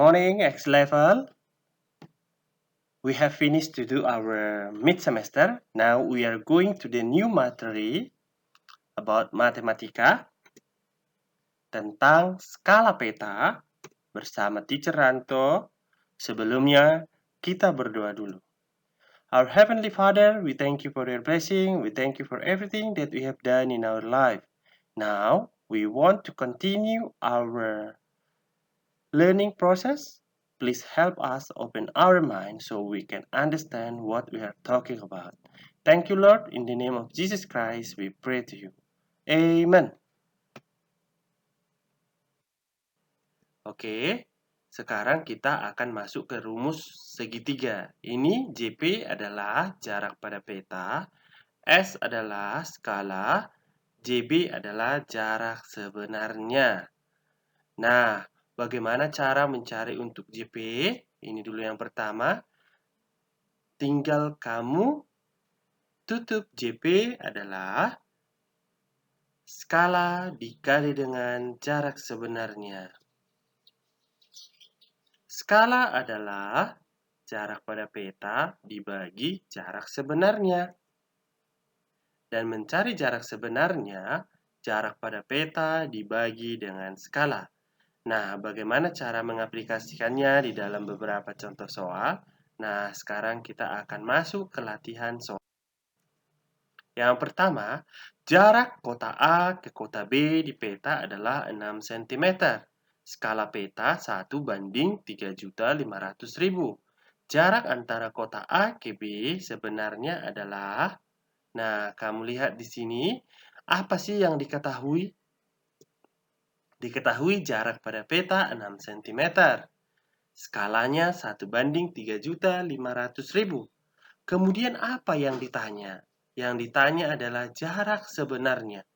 morning, X level. We have finished to do our mid-semester. Now we are going to the new materi about matematika tentang skala peta bersama Teacher Ranto. Sebelumnya, kita berdoa dulu. Our Heavenly Father, we thank you for your blessing. We thank you for everything that we have done in our life. Now, we want to continue our learning process. Please help us open our mind so we can understand what we are talking about. Thank you, Lord. In the name of Jesus Christ, we pray to you. Amen. Oke, sekarang kita akan masuk ke rumus segitiga. Ini JP adalah jarak pada peta, S adalah skala, JB adalah jarak sebenarnya. Nah, bagaimana cara mencari untuk JP? Ini dulu yang pertama. Tinggal kamu tutup JP adalah skala dikali dengan jarak sebenarnya. Skala adalah jarak pada peta dibagi jarak sebenarnya. Dan mencari jarak sebenarnya, jarak pada peta dibagi dengan skala. Nah, bagaimana cara mengaplikasikannya di dalam beberapa contoh soal? Nah, sekarang kita akan masuk ke latihan soal. Yang pertama, jarak kota A ke kota B di peta adalah 6 cm. Skala peta 1 banding 3.500.000. Jarak antara kota A ke B sebenarnya adalah, nah, kamu lihat di sini, apa sih yang diketahui? Diketahui jarak pada peta 6 cm. Skalanya 1 banding 3.500.000. Kemudian apa yang ditanya? Yang ditanya adalah jarak sebenarnya.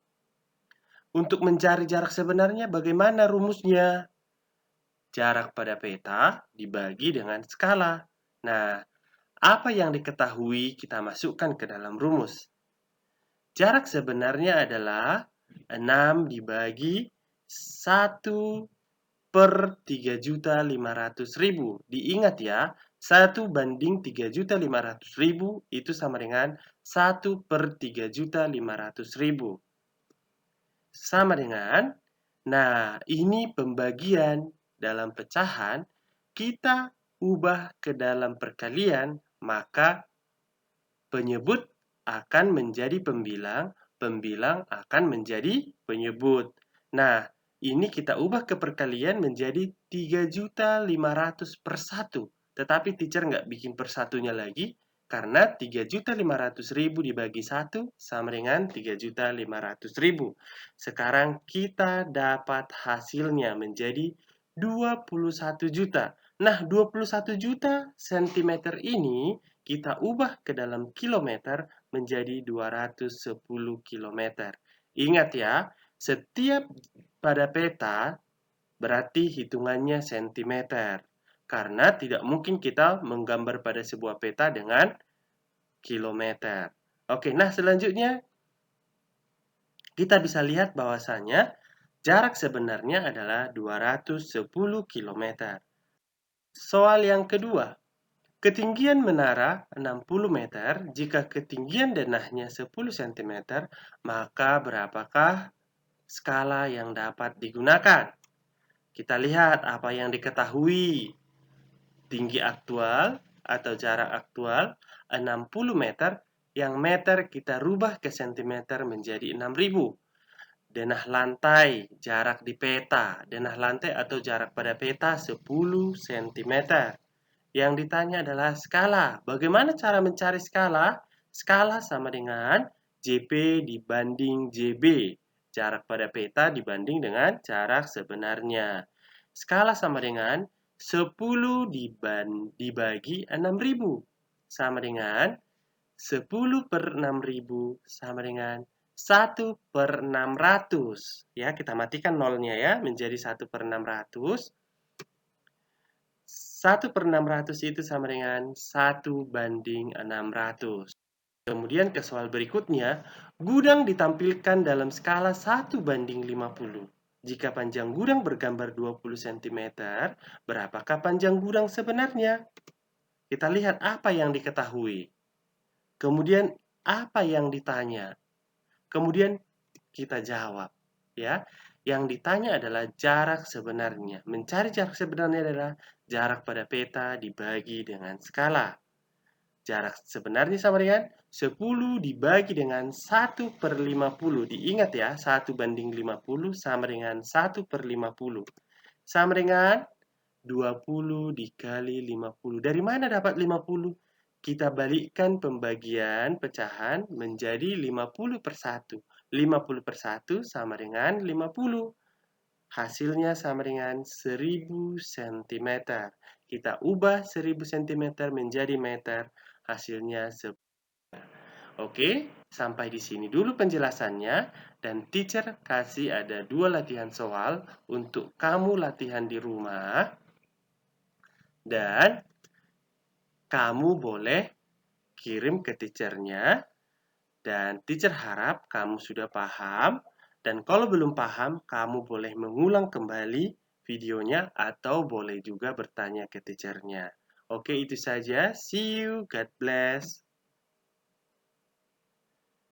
Untuk mencari jarak sebenarnya bagaimana rumusnya? Jarak pada peta dibagi dengan skala. Nah, apa yang diketahui kita masukkan ke dalam rumus. Jarak sebenarnya adalah 6 dibagi 1 per 3.500.000. Diingat ya, 1 banding 3.500.000 itu sama dengan 1 per 3.500.000. Sama dengan, nah ini pembagian dalam pecahan, kita ubah ke dalam perkalian, maka penyebut akan menjadi pembilang, pembilang akan menjadi penyebut. Nah, ini kita ubah ke perkalian menjadi 3.500.000 per 1. Tetapi teacher nggak bikin per satunya lagi, karena 3.500.000 dibagi 1 sama dengan 3.500.000. Sekarang kita dapat hasilnya menjadi 21 juta. Nah, 21 juta cm ini kita ubah ke dalam kilometer menjadi 210 km. Ingat ya, setiap pada peta berarti hitungannya sentimeter. Karena tidak mungkin kita menggambar pada sebuah peta dengan kilometer. Oke, nah selanjutnya kita bisa lihat bahwasanya jarak sebenarnya adalah 210 km. Soal yang kedua. Ketinggian menara 60 meter, jika ketinggian denahnya 10 cm, maka berapakah skala yang dapat digunakan? Kita lihat apa yang diketahui. Tinggi aktual atau jarak aktual 60 meter, yang meter kita rubah ke cm menjadi 6.000. Denah lantai, jarak di peta, denah lantai atau jarak pada peta 10 cm. Yang ditanya adalah skala. Bagaimana cara mencari skala? Skala sama dengan JP dibanding JB. Jarak pada peta dibanding dengan jarak sebenarnya. Skala sama dengan 10 dibagi 6.000. Sama dengan 10 per 6.000 sama dengan 1 per 600. Ya, kita matikan nolnya ya, menjadi 1 per 600. 1 per 600 itu sama dengan 1 banding 600. Kemudian ke soal berikutnya, gudang ditampilkan dalam skala 1 banding 50. Jika panjang gudang bergambar 20 cm, berapakah panjang gudang sebenarnya? Kita lihat apa yang diketahui. Kemudian apa yang ditanya? Kemudian kita jawab, ya. Yang ditanya adalah jarak sebenarnya. Mencari jarak sebenarnya adalah jarak pada peta dibagi dengan skala. Jarak sebenarnya sama dengan 10 dibagi dengan 1/50. Diingat ya, 1/50 sama dengan 1/50. Sama dengan 20 dikali 50. Dari mana dapat 50? Kita balikkan pembagian pecahan menjadi 50 per 1. 50 per 1 sama dengan 50. Hasilnya sama dengan 1000 cm. Kita ubah 1000 cm menjadi meter. Hasilnya Oke, sampai di sini dulu penjelasannya. Dan teacher kasih ada 2 latihan soal untuk kamu latihan di rumah. Dan kamu boleh kirim ke teachernya. Dan teacher harap kamu sudah paham. Dan kalau belum paham, kamu boleh mengulang kembali videonya atau boleh juga bertanya ke teachernya. Oke, itu saja. See you. God bless.